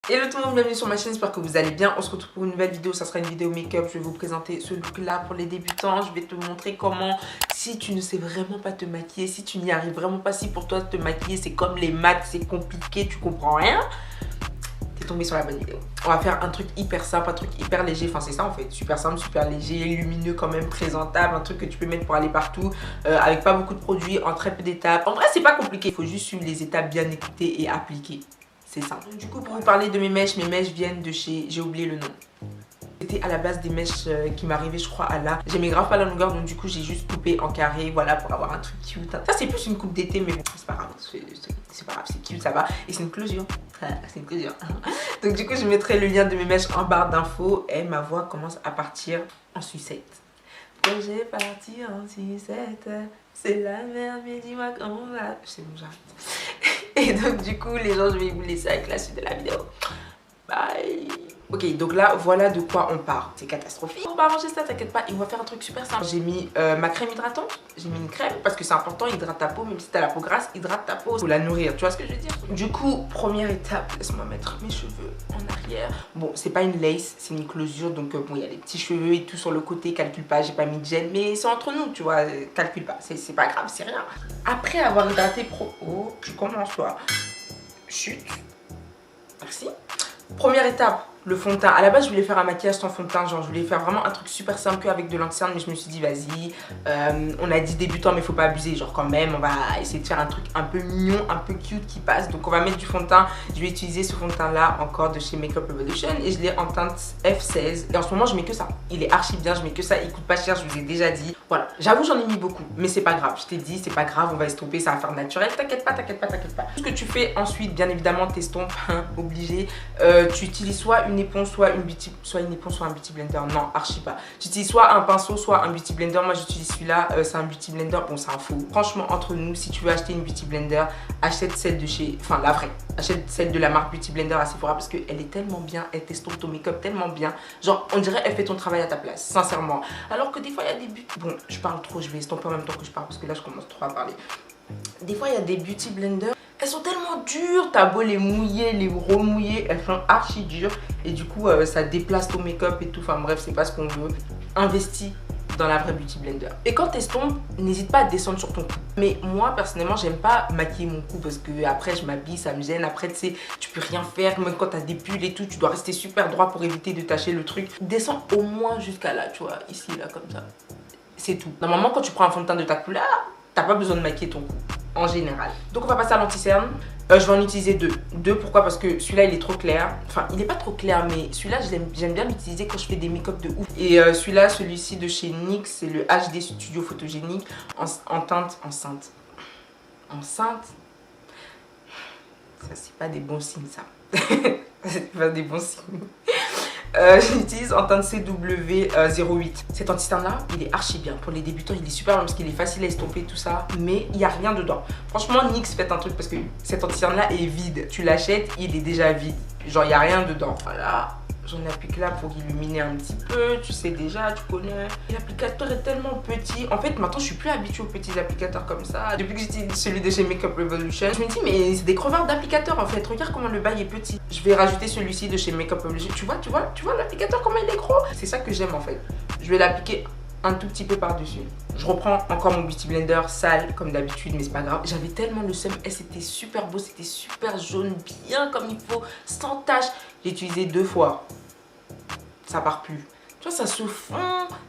Hello tout le monde, bienvenue sur ma chaîne, j'espère que vous allez bien. On se retrouve pour une nouvelle vidéo, ça sera une vidéo make-up. Je vais vous présenter ce look là pour les débutants. Je vais te montrer comment, si tu ne sais vraiment pas te maquiller, si tu n'y arrives vraiment pas, si pour toi te maquiller c'est comme les maths, c'est compliqué, tu comprends rien, t'es tombé sur la bonne vidéo. On va faire un truc hyper simple, un truc hyper léger, enfin c'est ça en fait, super simple, super léger, lumineux quand même, présentable, un truc que tu peux mettre pour aller partout, avec pas beaucoup de produits, en très peu d'étapes. En vrai c'est pas compliqué, il faut juste suivre les étapes bien écoutées et appliquer. C'est ça. Du coup, pour vous parler de mes mèches viennent de chez... J'ai oublié le nom. C'était à la base des mèches qui m'arrivaient, je crois, à là. J'aimais grave pas la longueur, donc du coup, j'ai juste coupé en carré, voilà, pour avoir un truc cute. Ça, c'est plus une coupe d'été, mais bon, c'est pas grave. C'est pas grave, c'est cute, ça va. Et c'est une closure. C'est une closure. Donc du coup, je mettrai le lien de mes mèches en barre d'infos. Et ma voix commence à partir en sucette. Quand j'ai parti en sucette, c'est la merde, mais dis-moi comment on va. C'est bon, j'arrête. Et donc du coup les gens, je vais vous laisser avec la suite de la vidéo. Bye. Ok, donc là voilà de quoi on part. C'est catastrophique. On va arranger ça, t'inquiète pas, et on va faire un truc super simple. J'ai mis ma crème hydratante. J'ai mis une crème parce que c'est important, hydrate ta peau. Même si t'as la peau grasse, hydrate ta peau. Faut la nourrir, tu vois ce que je veux dire. Du coup, première étape, laisse-moi mettre mes cheveux en arrière. Bon, c'est pas une lace, c'est une closure. Donc bon, il y a les petits cheveux et tout sur le côté. Calcule pas, j'ai pas mis de gel, mais c'est entre nous, tu vois. Calcule pas, c'est pas grave, c'est rien. Après avoir hydraté oh, je commence toi. Chut. Merci. Première étape, le fond de teint. À la base, je voulais faire un maquillage sans fond de teint. Genre, je voulais faire vraiment un truc super simple avec de l'anti-cerne. Mais je me suis dit, vas-y, on a dit débutant, mais faut pas abuser. Genre, quand même, on va essayer de faire un truc un peu mignon, un peu cute qui passe. Donc, on va mettre du fond de teint. Je vais utiliser ce fond de teint-là encore de chez Makeup Revolution. Et je l'ai en teinte F16. Et en ce moment, je mets que ça. Il est archi bien, je mets que ça. Il coûte pas cher, je vous ai déjà dit. Voilà. J'avoue, j'en ai mis beaucoup. Mais c'est pas grave. Je t'ai dit, c'est pas grave, on va estomper, ça va faire naturel. T'inquiète pas, t'inquiète pas, t'inquiète pas. Ce que tu fais ensuite, bien évidemment, t'estompes, obligé. Tu utilises soit une éponge, soit un beauty blender. Non, archi pas. Tu utilises soit un pinceau, soit un beauty blender. Moi, j'utilise celui-là. C'est un beauty blender. Bon, c'est un faux. Franchement, entre nous, si tu veux acheter une beauty blender, achète celle de chez... Enfin, la vraie. Achète celle de la marque Beauty Blender à Sephora parce qu'elle est tellement bien. Elle t'estompe ton make-up tellement bien. Genre, on dirait elle fait ton travail à ta place. Sincèrement. Alors que des fois, il y a des beauty... Bon, je parle trop. Je vais estomper en même temps que je parle parce que là, je commence trop à parler. Des fois, il y a des beauty blenders. Elles sont tellement dures, t'as beau les mouiller, les remouiller, elles sont archi dures. Et du coup, ça déplace ton make-up et tout. Enfin bref, c'est pas ce qu'on veut. Investis dans la vraie beauty blender. Et quand t'estompes, n'hésite pas à descendre sur ton cou. Mais moi, personnellement, j'aime pas maquiller mon cou parce que après, je m'habille, ça me gêne. Après, tu sais, tu peux rien faire. Même quand t'as des pulls et tout, tu dois rester super droit pour éviter de tacher le truc. Descends au moins jusqu'à là, tu vois, ici, là, comme ça. C'est tout. Normalement, quand tu prends un fond de teint de ta couleur, t'as pas besoin de maquiller ton cou. En général. Donc on va passer à l'anti-cerne. Je vais en utiliser deux. Deux, pourquoi? Parce que celui-là il est trop clair. Enfin, il est pas trop clair, mais celui-là j'aime bien l'utiliser quand je fais des make-up de ouf. Et celui-là, celui-ci de chez NYX, c'est le HD Studio Photogénique en teinte enceinte. Enceinte? Ça, c'est pas des bons signes, ça. C'est pas des bons signes. J'utilise en teinte CW08. Cet anti-cerne là, il est archi bien. Pour les débutants, il est super bien parce qu'il est facile à estomper, tout ça. Mais il n'y a rien dedans. Franchement, NYX, faites un truc parce que cet anti-cerne là est vide. Tu l'achètes, il est déjà vide. Genre, il n'y a rien dedans. Voilà. J'en applique là pour illuminer un petit peu. Tu sais déjà, tu connais. L'applicateur est tellement petit. En fait, maintenant, je suis plus habituée aux petits applicateurs comme ça. Depuis que j'utilise celui de chez Makeup Revolution, je me dis, mais c'est des crevards d'applicateurs en fait. Regarde comment le bail est petit. Je vais rajouter celui-ci de chez Makeup Revolution. Tu vois l'applicateur, comment il est gros. C'est ça que j'aime en fait. Je vais l'appliquer un tout petit peu par-dessus. Je reprends encore mon beauty blender sale comme d'habitude, mais c'est pas grave. J'avais tellement le seum. C'était super beau, c'était super jaune, bien comme il faut, sans tache. J'ai utilisé 2 fois. Ça part plus. Tu vois, ça se fond.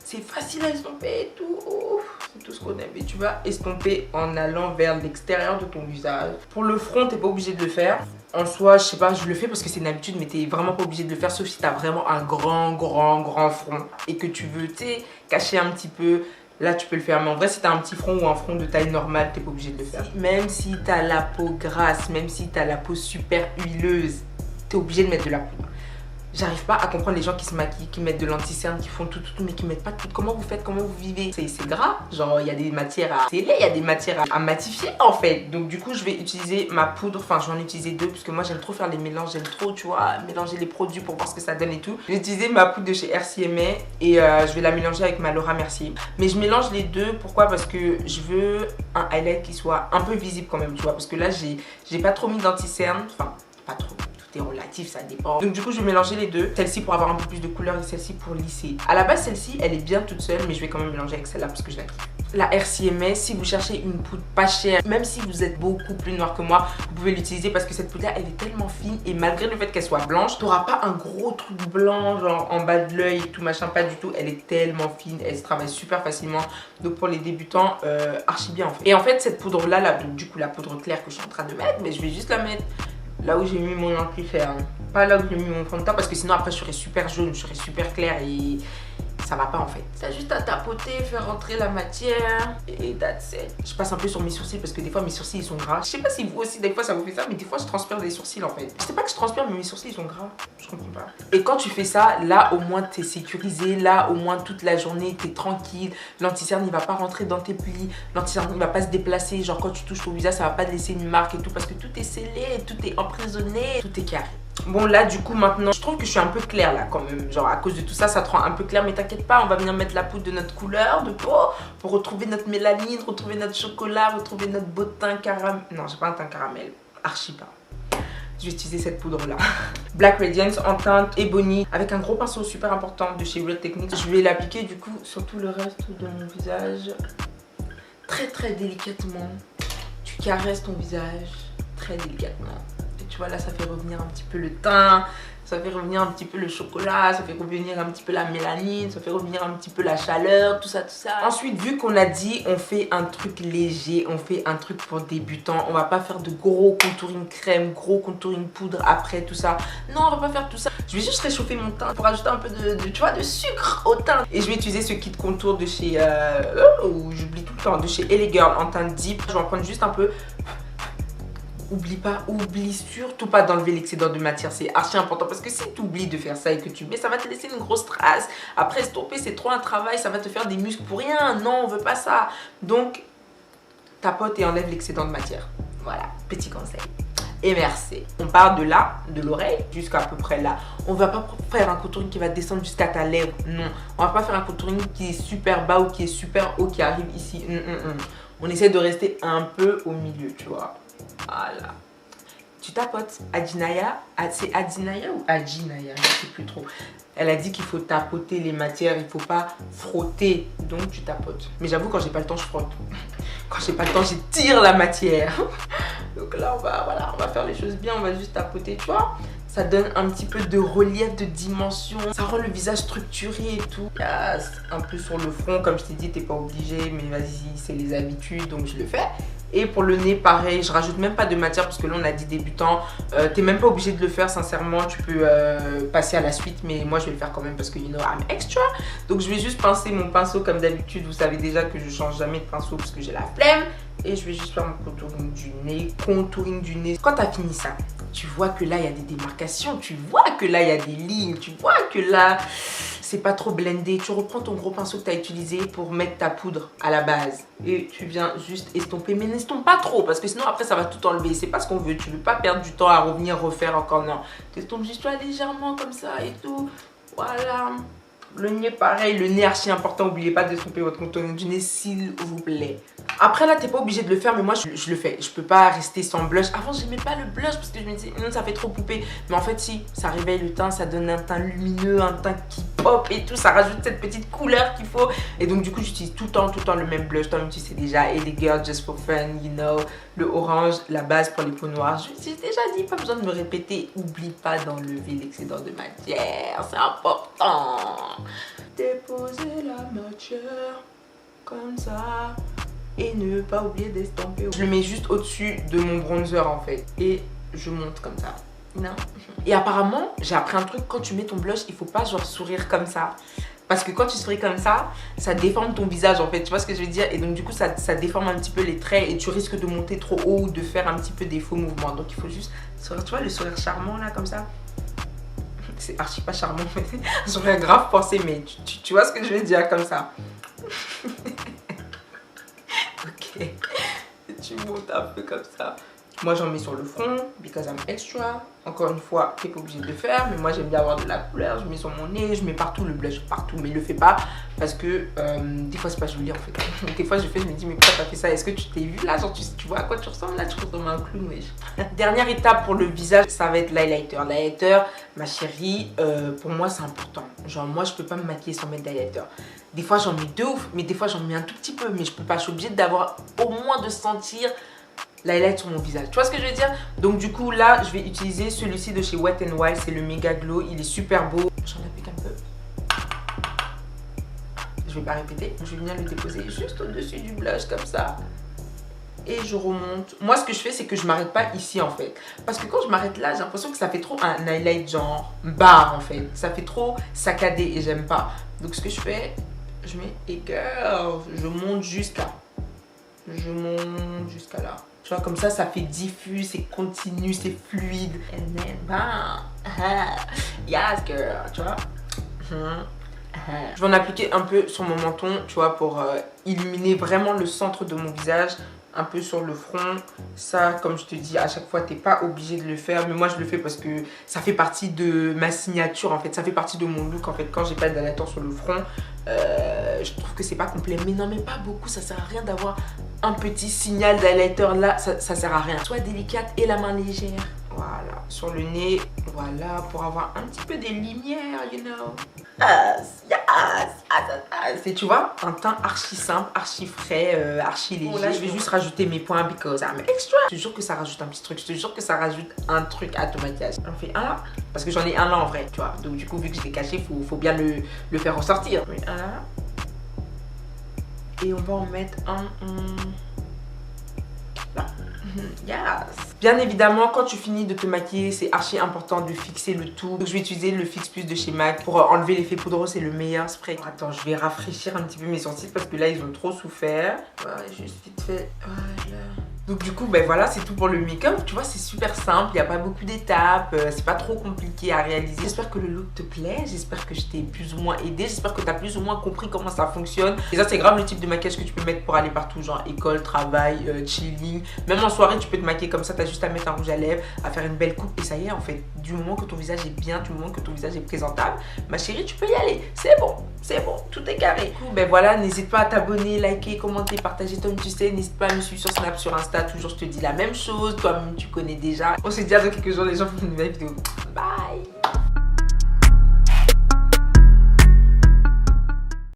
C'est facile à estomper et tout. C'est tout ce qu'on aime. Et tu vas estomper en allant vers l'extérieur de ton visage. Pour le front, t'es pas obligé de le faire. En soi, je sais pas, je le fais parce que c'est une habitude, mais t'es vraiment pas obligé de le faire, sauf si t'as vraiment un grand front et que tu veux, tu sais, cacher un petit peu. Là, tu peux le faire. Mais en vrai, si t'as un petit front ou un front de taille normale, t'es pas obligé de le faire. Même si t'as la peau grasse, même si t'as la peau super huileuse, t'es obligé de mettre de la poudre. J'arrive pas à comprendre les gens qui se maquillent, qui mettent de l'anti-cerne, qui font tout, mais qui mettent pas de poudre. Comment vous faites? Comment vous vivez? C'est gras. Genre, il y a des matières à sceller, il y a des matières à matifier en fait. Donc du coup, je vais utiliser ma poudre. Enfin, je vais en utiliser 2 parce que moi, j'aime trop faire les mélanges. J'aime trop, tu vois, mélanger les produits pour voir ce que ça donne et tout. Je vais utiliser ma poudre de chez RCMA et je vais la mélanger avec ma Laura Mercier. Mais je mélange les deux. Pourquoi? Parce que je veux un highlight qui soit un peu visible quand même, tu vois. Parce que là, j'ai pas trop mis d'anti-cerne. Enfin, pas trop. tout est relatif, ça dépend. Donc du coup je vais mélanger les deux, celle-ci pour avoir un peu plus de couleur et celle-ci pour lisser. À la base celle-ci elle est bien toute seule, mais je vais quand même mélanger avec celle-là parce que je la kiffe. La RCMA, si vous cherchez une poudre pas chère, même si vous êtes beaucoup plus noir que moi, vous pouvez l'utiliser parce que cette poudre là elle est tellement fine et malgré le fait qu'elle soit blanche, t'auras pas un gros truc blanc genre en bas de l'œil et tout machin, pas du tout. Elle est tellement fine, elle se travaille super facilement, donc pour les débutants archi bien en fait. Et en fait cette poudre là, donc du coup la poudre claire que je suis en train de mettre, mais je vais juste la mettre là où j'ai mis mon amplifier, pas là où j'ai mis mon fond de teint parce que sinon après je serais super jaune, je serais super claire et ça va pas en fait. T'as juste à tapoter, faire rentrer la matière et that's it. Je passe un peu sur mes sourcils parce que des fois mes sourcils ils sont gras. Je sais pas si vous aussi des fois ça vous fait ça, mais des fois je transpire des sourcils en fait. Je sais pas que je transpire mais mes sourcils ils sont gras. Je comprends pas. Et quand tu fais ça, là au moins t'es sécurisé, là au moins toute la journée t'es tranquille. L'anti-cerne il va pas rentrer dans tes plis, l'anti-cerne il va pas se déplacer. Genre quand tu touches ton visage ça va pas te laisser une marque et tout parce que tout est scellé, tout est emprisonné, tout est carré. Bon là du coup maintenant je trouve que je suis un peu claire là quand même, genre à cause de tout ça ça te rend un peu clair, mais t'inquiète pas, on va venir mettre la poudre de notre couleur de peau pour retrouver notre mélanine, retrouver notre chocolat, retrouver notre beau teint caramel. Non j'ai pas un teint caramel, archi pas. Je vais utiliser cette poudre là Black Radiance en teinte Ebony avec un gros pinceau super important de chez Real Techniques. Je vais l'appliquer du coup sur tout le reste de mon visage très délicatement. Tu caresses ton visage très délicatement. Tu vois là ça fait revenir un petit peu le teint, ça fait revenir un petit peu le chocolat, ça fait revenir un petit peu la mélanine, ça fait revenir un petit peu la chaleur, tout ça. Ensuite vu qu'on a dit on fait un truc léger, on fait un truc pour débutants, on va pas faire de gros contouring crème, gros contouring poudre après tout ça. Non on va pas faire tout ça. Je vais juste réchauffer mon teint pour ajouter un peu tu vois, de sucre au teint. Et je vais utiliser ce kit contour de chez, j'oublie tout le temps, de chez LA Girl en teinte deep. Je vais en prendre juste un peu. Oublie surtout pas d'enlever l'excédent de matière, c'est archi important parce que si tu oublies de faire ça et que tu mets, ça va te laisser une grosse trace. Après stopper, c'est trop un travail, ça va te faire des muscles pour rien. Non, on veut pas ça. Donc, tapote et enlève l'excédent de matière. Voilà, petit conseil. Et merci. On part de là, de l'oreille, jusqu'à peu près là. On va pas faire un contouring qui va descendre jusqu'à ta lèvre. Non. On va pas faire un contouring qui est super bas ou qui est super haut, qui arrive ici. On essaie de rester un peu au milieu, tu vois. Voilà. Tu tapotes. Adinaya, c'est Adinaya ou Adinaya, je sais plus trop. Elle a dit qu'il faut tapoter les matières, il faut pas frotter. Donc tu tapotes. Mais j'avoue quand j'ai pas le temps je frotte. Quand j'ai pas le temps j'étire la matière. Donc là on va faire les choses bien, on va juste tapoter, tu vois. Ça donne un petit peu de relief, de dimension. Ça rend le visage structuré et tout. Yes. Un peu sur le front, comme je t'ai dit, t'es pas obligé, mais vas-y, c'est les habitudes, donc je le fais. Et pour le nez, pareil, je rajoute même pas de matière parce que là on a dit débutant. T'es même pas obligé de le faire, sincèrement. Tu peux passer à la suite, mais moi je vais le faire quand même parce que you know I'm extra. Donc je vais juste pincer mon pinceau comme d'habitude. Vous savez déjà que je change jamais de pinceau parce que j'ai la flemme. Et je vais juste faire mon contouring du nez. Quand tu as fini ça, tu vois que là il y a des démarcations, tu vois que là il y a des lignes, tu vois que là c'est pas trop blendé. Tu reprends ton gros pinceau que tu as utilisé pour mettre ta poudre à la base et tu viens juste estomper, mais n'estompe pas trop parce que sinon après ça va tout enlever. C'est pas ce qu'on veut, tu veux pas perdre du temps à revenir refaire encore. Non, t'estompes juste toi légèrement comme ça et tout. Voilà. Le nez pareil, le nez archi important, n'oubliez pas d'estomper votre contouring du nez s'il vous plaît. Après là t'es pas obligé de le faire, mais moi je le fais. Je peux pas rester sans blush. Avant j'aimais pas le blush parce que je me disais ça fait trop poupée. Mais en fait si, ça réveille le teint, ça donne un teint lumineux, un teint qui pop et tout. Ça rajoute cette petite couleur qu'il faut. Et donc du coup j'utilise tout le temps le même blush. Toi-même tu sais déjà, et les girls just for fun, you know. Le orange, la base pour les peaux noires. Je t'ai déjà dit, pas besoin de me répéter. Oublie pas d'enlever l'excédent de matière, c'est important. Déposer la matière comme ça et ne pas oublier d'estomper. Je le mets juste au-dessus de mon bronzer en fait et je monte comme ça. Non. Et apparemment j'ai appris un truc, quand tu mets ton blush il faut pas genre sourire comme ça parce que quand tu souris comme ça déforme ton visage en fait, tu vois ce que je veux dire. Et donc du coup ça déforme un petit peu les traits et tu risques de monter trop haut ou de faire un petit peu des faux mouvements. Donc il faut juste sourire, tu vois le sourire charmant là comme ça. C'est archi pas charmant, mais j'aurais grave pensé, mais tu vois ce que je veux dire comme ça. Ok, tu montes un peu comme ça. Moi j'en mets sur le front, because I'm extra. Encore une fois, t'es pas obligé de le faire, mais moi j'aime bien avoir de la couleur. Je mets sur mon nez, je mets partout le blush, partout. Mais le fais pas parce que des fois c'est pas joli en fait. Des fois je me dis mais pourquoi t'as fait ça? Est-ce que tu t'es vu là? Genre tu vois à quoi tu ressembles là? Tu ressembles à un clown, wesh. Dernière étape pour le visage, ça va être l'highlighter. L'highlighter, ma chérie, pour moi c'est important. Genre moi je peux pas me maquiller sans mettre d'highlighter. Des fois j'en mets de ouf, mais des fois j'en mets un tout petit peu. Mais je peux pas, je suis obligée d'avoir au moins de sentir l'highlight sur mon visage. Tu vois ce que je veux dire? Donc du coup là je vais utiliser celui-ci de chez Wet n Wild. C'est le Mega Glow. Il est super beau. J'en applique un peu. Je vais pas répéter. Je vais venir le déposer juste au-dessus du blush comme ça. Et je remonte. Moi ce que je fais c'est que je m'arrête pas ici en fait. Parce que quand je m'arrête là j'ai l'impression que ça fait trop un highlight genre barre en fait. Ça fait trop saccadé et j'aime pas. Donc ce que je fais, je mets et girl, je monte jusqu'à. Je monte jusqu'à là. Tu vois, comme ça fait diffus, c'est continu, c'est fluide. And then, bam. Yes, girl. Tu vois. Je vais en appliquer un peu sur mon menton, tu vois, pour illuminer vraiment le centre de mon visage. Un peu sur le front. Ça, comme je te dis, à chaque fois, t'es pas obligé de le faire. Mais moi, je le fais parce que ça fait partie de ma signature, en fait. Ça fait partie de mon look, en fait. Quand j'ai pas d'highlighter sur le front, je trouve que c'est pas complet. Mais non, mais pas beaucoup. Ça sert à rien d'avoir un petit signal d'highlighter là. Ça sert à rien. Sois délicate et la main légère. Voilà. Sur le nez, voilà. Pour avoir un petit peu des lumières, you know. Yes, yes. C'est, tu vois, un teint archi simple, archi frais, archi léger. Là, je vais juste rajouter mes points because I'm extra. Je te jure que ça rajoute un petit truc. Je te jure que ça rajoute un truc à ton maquillage. J'en fais un là, parce que j'en ai un là en vrai, tu vois. Donc du coup, vu que je l'ai caché, faut bien le faire ressortir. Je mets un là. Et on va en mettre un là. Yes. Bien évidemment, quand tu finis de te maquiller, c'est archi important de fixer le tout. Donc je vais utiliser le Fix Plus de chez MAC pour enlever l'effet poudreux. C'est le meilleur spray. Attends, je vais rafraîchir un petit peu mes sourcils parce que là ils ont trop souffert. Voilà, juste vite fait. Voilà. Donc du coup, ben voilà, c'est tout pour le make-up. Tu vois, c'est super simple, il n'y a pas beaucoup d'étapes, c'est pas trop compliqué à réaliser. J'espère que le look te plaît, j'espère que je t'ai plus ou moins aidé, j'espère que tu as plus ou moins compris comment ça fonctionne. Et ça, c'est grave le type de maquillage que tu peux mettre pour aller partout, genre école, travail, chilling. Même en soirée, tu peux te maquiller comme ça, tu as juste à mettre un rouge à lèvres, à faire une belle coupe et ça y est, en fait. Du moment que ton visage est bien, du moment que ton visage est présentable, ma chérie, tu peux y aller. C'est bon, tout est carré. Du coup, ben voilà, n'hésite pas à t'abonner, liker, commenter, partager comme tu sais. N'hésite pas à me suivre sur Snap, sur Insta. Toujours je te dis la même chose, toi-même tu connais déjà. On se dit à dans quelques jours les gens pour une nouvelle vidéo. Bye.